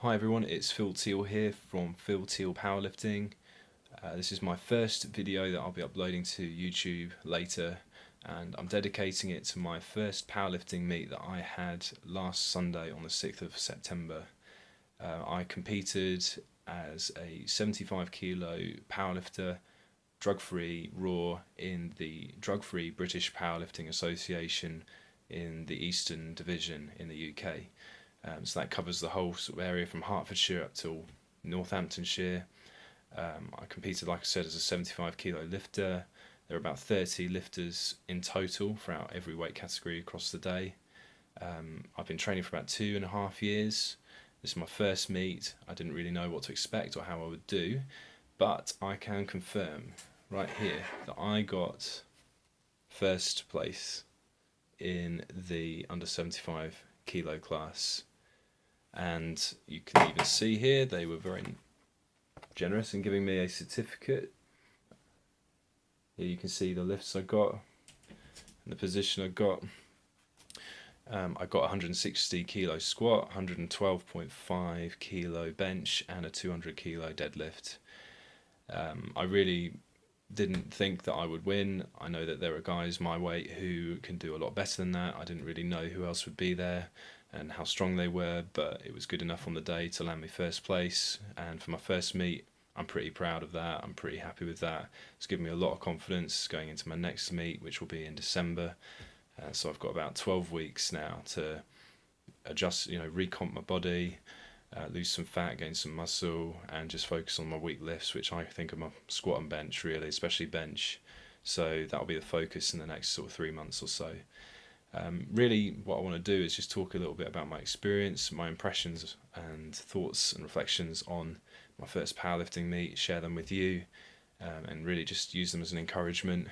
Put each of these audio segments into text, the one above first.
Hi everyone, it's Phil Teal here from Phil Teal Powerlifting. This is my first video that I'll be uploading to YouTube later, and I'm dedicating it to my first powerlifting meet that I had last Sunday on the 6th of September. I competed as a 75 kilo powerlifter, drug-free raw, in the drug-free British Powerlifting Association in the Eastern Division in the UK. So that covers the whole sort of area from Hertfordshire up till Northamptonshire. I competed, like I said, as a 75 kilo lifter. There were about 30 lifters in total throughout every weight category across the day. I've been training for about 2.5 years. This is my first meet. I didn't really know what to expect or how I would do, but I can confirm right here that I got first place in the under 75 kilo class. And you can even see here they were very generous in giving me a certificate. Here you can see the lifts I got and the position I got. I got 160 kilo squat, 112.5 kilo bench and a 200 kilo deadlift. I really didn't think that I would win. I know that there are guys my weight who can do a lot better than that. I didn't really know who else would be there and how strong they were, but it was good enough on the day to land me first place. And for my first meet, I'm pretty proud of that. I'm pretty happy with that. It's given me a lot of confidence going into my next meet, which will be in December. So I've got about 12 weeks now to adjust, recomp my body, lose some fat, gain some muscle, and just focus on my weak lifts, which I think are my squat and bench, really, especially bench. So that'll be the focus in the next sort of 3 months or so. Really, what I want to do is just talk a little bit about my experience, my impressions and thoughts and reflections on my first powerlifting meet, share them with you, and really just use them as an encouragement,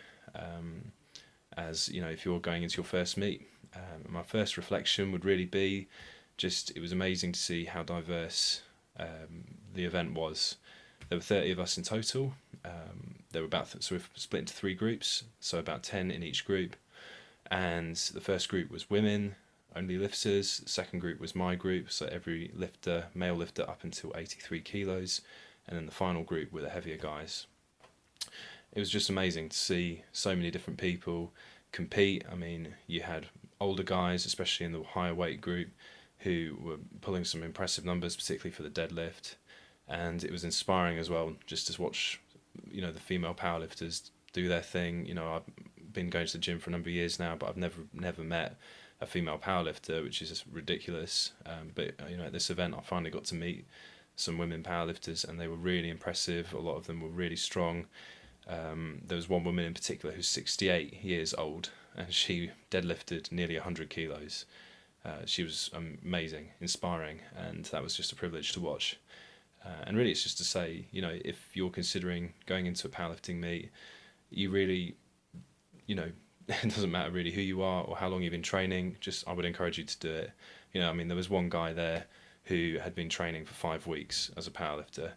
as if you're going into your first meet. My first reflection would really be it was amazing to see how diverse the event was. There were 30 of us in total. There were so we're split into 3 groups, so about 10 in each group. And the first group was women, only lifters. The second group was my group, so every lifter, male lifter up until 83 kilos. And then the final group were the heavier guys. It was just amazing to see so many different people compete. I mean, you had older guys, especially in the higher weight group, who were pulling some impressive numbers, particularly for the deadlift. And it was inspiring as well, just to watch, the female powerlifters do their thing. I've been going to the gym for a number of years now, but I've never met a female powerlifter, which is just ridiculous. But at this event, I finally got to meet some women powerlifters, and they were really impressive. A lot of them were really strong. There was one woman in particular who's 68 years old, and she deadlifted nearly 100 kilos. She was amazing, inspiring, and that was just a privilege to watch. And really, it's just to say, if you're considering going into a powerlifting meet, you really, it doesn't matter really who you are or how long you've been training, I would encourage you to do it. There was one guy there who had been training for 5 weeks as a powerlifter,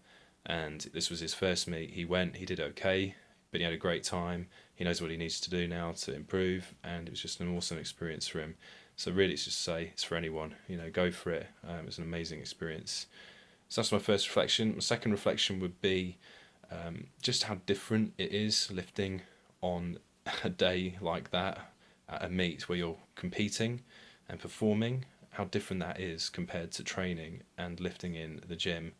and this was his first meet. He did okay, but he had a great time. He knows what he needs to do now to improve, and it was just an awesome experience for him. So really, it's just to say, it's for anyone, go for it. It was an amazing experience. So that's my first reflection. My second reflection would be just how different it is lifting on a day like that at a meet where you're competing and performing, how different that is compared to training and lifting in the gym.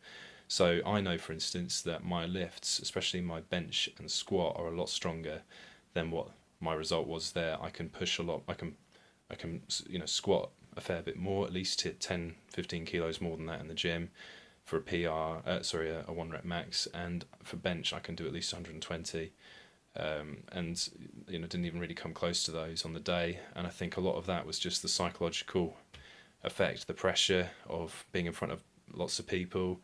So I know, for instance, that my lifts, especially my bench and squat, are a lot stronger than what my result was there. I can push a lot. I can squat a fair bit more, at least hit 10, 15 kilos more than that in the gym for a PR, a 1 rep max, and for bench I can do at least 120, and didn't even really come close to those on the day. And I think a lot of that was just the psychological effect, the pressure of being in front of lots of people,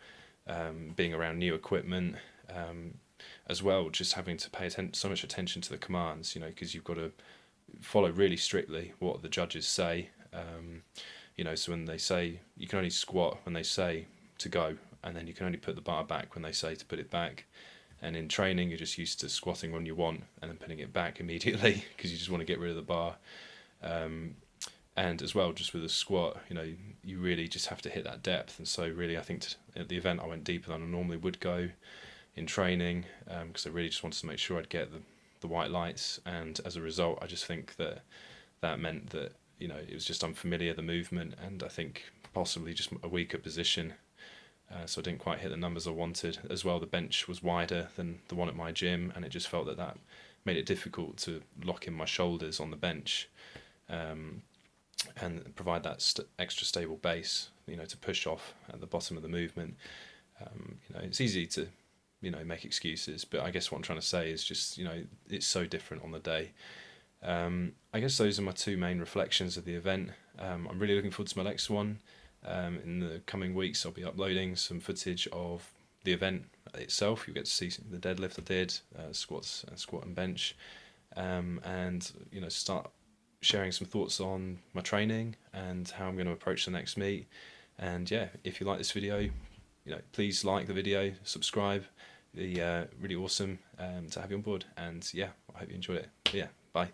being around new equipment, as well, just having to pay so much attention to the commands, because you've got to follow really strictly what the judges say. So when they say you can only squat when they say to go, and then you can only put the bar back when they say to put it back. And in training, you're just used to squatting when you want and then putting it back immediately because you just want to get rid of the bar. And as well, just with a squat, you really just have to hit that depth. And so really, I think at the event I went deeper than I normally would go in training, because I really just wanted to make sure I'd get the white lights. And as a result, I just think that meant that it was just unfamiliar, the movement, and I think possibly just a weaker position. So I didn't quite hit the numbers I wanted. As well, the bench was wider than the one at my gym, and it just felt that made it difficult to lock in my shoulders on the bench, and provide that extra stable base, to push off at the bottom of the movement. It's easy to, make excuses, but I guess what I'm trying to say is just, it's so different on the day. I guess those are my two main reflections of the event. I'm really looking forward to my next one. In the coming weeks, I'll be uploading some footage of the event itself. You'll get to see the deadlift I did, squat and bench, and start sharing some thoughts on my training and how I'm going to approach the next meet. And yeah, if you like this video, please like the video, subscribe. It'd be really awesome to have you on board. And yeah, I hope you enjoyed it. But yeah, bye.